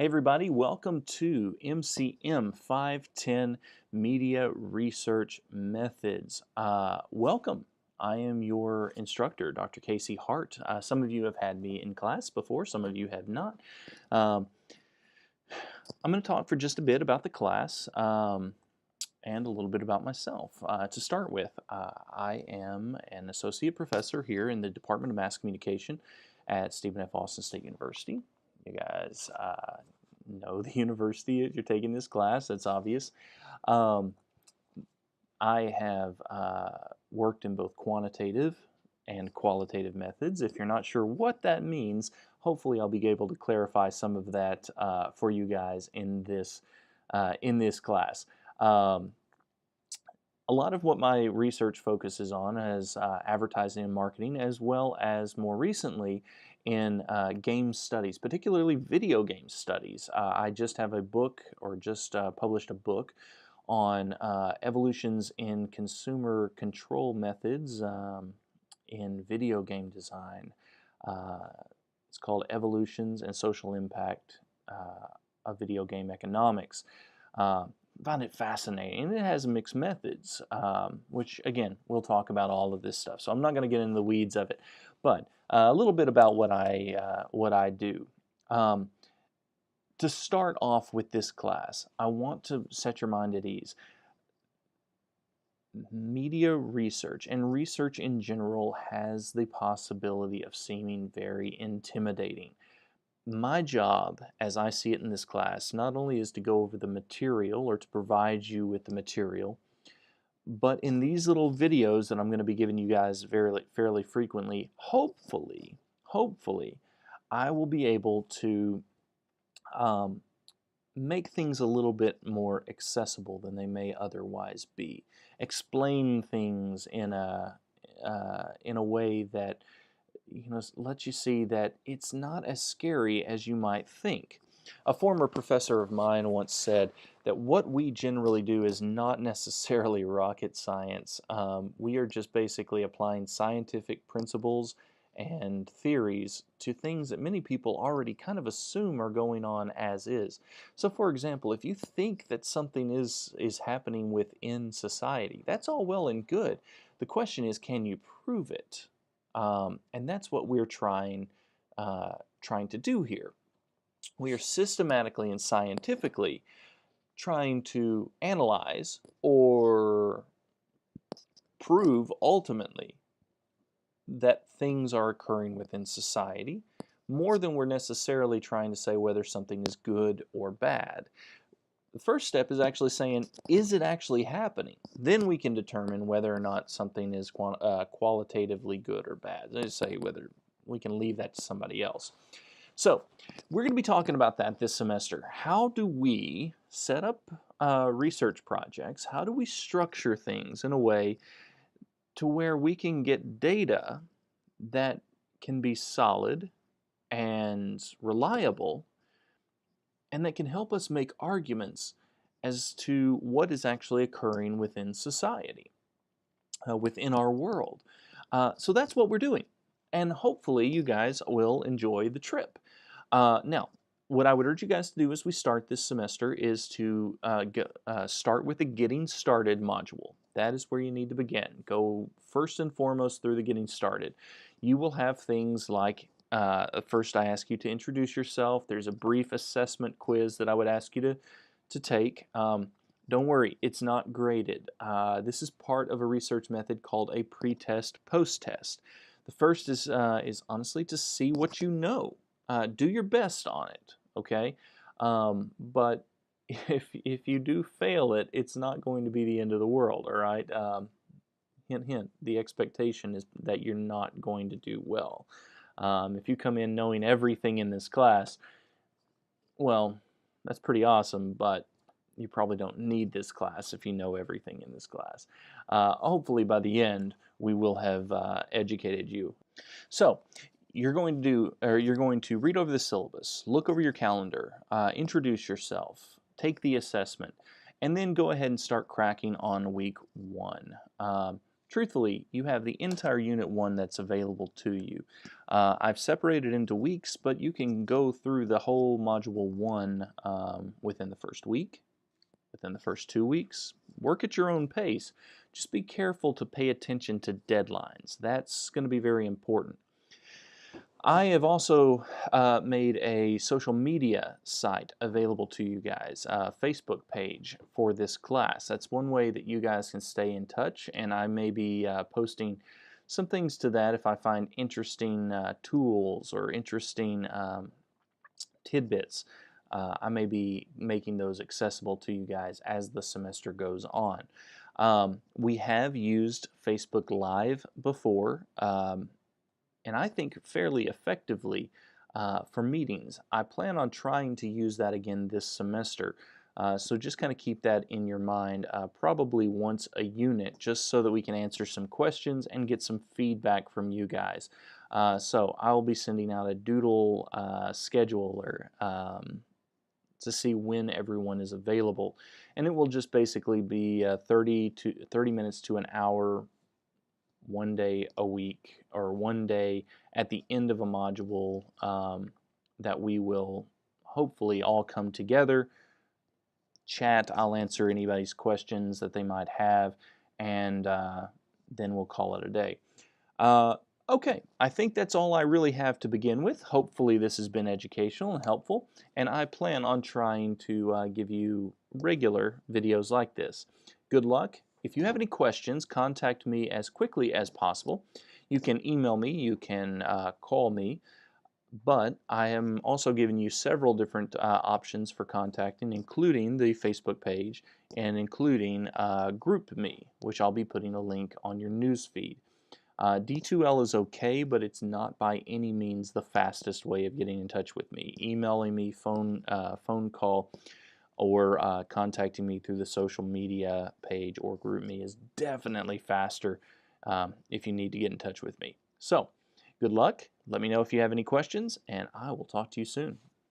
Hey everybody, welcome to MCM 510 Media Research Methods. Welcome. I am your instructor, Dr. Casey Hart. Some of you have had me in class before, some of you have not. Um, I'm going to talk for just a bit about the class and a little bit about myself. To start with, I am an associate professor here in the Department of Mass Communication at Stephen F. Austin State University. You guys know the university if you're taking this class, that's obvious. I have worked in both quantitative and qualitative methods. If you're not sure what that means, hopefully I'll be able to clarify some of that for you guys in this class. A lot of what my research focuses on is advertising and marketing, as well as more recently in game studies, particularly video game studies. I just have a book, or just published a book, on evolutions in consumer control methods in video game design. It's called Evolutions and Social Impact of Video Game Economics. Found it fascinating, and it has mixed methods, which again, we'll talk about all of this stuff. So I'm not going to get into the weeds of it, but a little bit about what I do. To start off with this class, I want to set your mind at ease. Media research and research in general has the possibility of seeming very intimidating. My job, as I see it in this class, not only is to go over the material or to provide you with the material, but in these little videos that I'm going to be giving you guys fairly frequently, hopefully, I will be able to make things a little bit more accessible than they may otherwise be. Explain things in a way that lets you see that it's not as scary as you might think. A former professor of mine once said that what we generally do is not necessarily rocket science. We are just basically applying scientific principles and theories to things that many people already kind of assume are going on as is. So for example, if you think that something is happening within society, that's all well and good. The question is, can you prove it? And that's what we're trying to do here. We are systematically and scientifically trying to analyze or prove ultimately that things are occurring within society, more than we're necessarily trying to say whether something is good or bad. The first step is actually saying, is it actually happening? Then we can determine whether or not something is qualitatively good or bad. Let's say whether we can leave that to somebody else. So we're going to be talking about that this semester. How do we set up research projects? How do we structure things in a way to where we can get data that can be solid and reliable, and that can help us make arguments as to what is actually occurring within society, within our world. So that's what we're doing, and hopefully you guys will enjoy the trip. Now, what I would urge you guys to do as we start this semester is to start with the Getting Started module. That is where you need to begin. Go first and foremost through the Getting Started. You will have things like, first I ask you to introduce yourself. There's a brief assessment quiz that I would ask you to take. Don't worry, it's not graded. This is part of a research method called a pre-test, post-test. The first is honestly to see what you know. Do your best on it, okay? But if you do fail it, it's not going to be the end of the world, all right? Hint, hint, the expectation is that you're not going to do well. If you come in knowing everything in this class, well, that's pretty awesome, but you probably don't need this class if you know everything in this class. Hopefully by the end, we will have educated you. So, you're going to read over the syllabus, look over your calendar, introduce yourself, take the assessment, and then go ahead and start cracking on week 1. truthfully, you have the entire Unit 1 that's available to you. I've separated into weeks, but you can go through the whole Module 1 within the first week, within the first 2 weeks. Work at your own pace. Just be careful to pay attention to deadlines. That's going to be very important. I have also made a social media site available to you guys, a Facebook page for this class. That's one way that you guys can stay in touch, and I may be posting some things to that if I find interesting tools or interesting tidbits. I may be making those accessible to you guys as the semester goes on. We have used Facebook Live before. And I think fairly effectively for meetings. I plan on trying to use that again this semester. So just kind of keep that in your mind, probably once a unit, just so that we can answer some questions and get some feedback from you guys. So I'll be sending out a doodle scheduler to see when everyone is available. And it will just basically be 30 minutes to an hour, one day a week, or one day at the end of a module that we will hopefully all come together, chat. I'll answer anybody's questions that they might have, and then we'll call it a day. Okay, I think that's all I really have to begin with. Hopefully this has been educational and helpful, and I plan on trying to give you regular videos like this. Good luck. If you have any questions, contact me as quickly as possible. You can email me, you can call me, but I am also giving you several different options for contacting, including the Facebook page and including GroupMe, which I'll be putting a link on your news feed. D2L is okay, but it's not by any means the fastest way of getting in touch with me. Emailing me, phone call, or contacting me through the social media page or GroupMe is definitely faster if you need to get in touch with me. So, good luck. Let me know if you have any questions, and I will talk to you soon.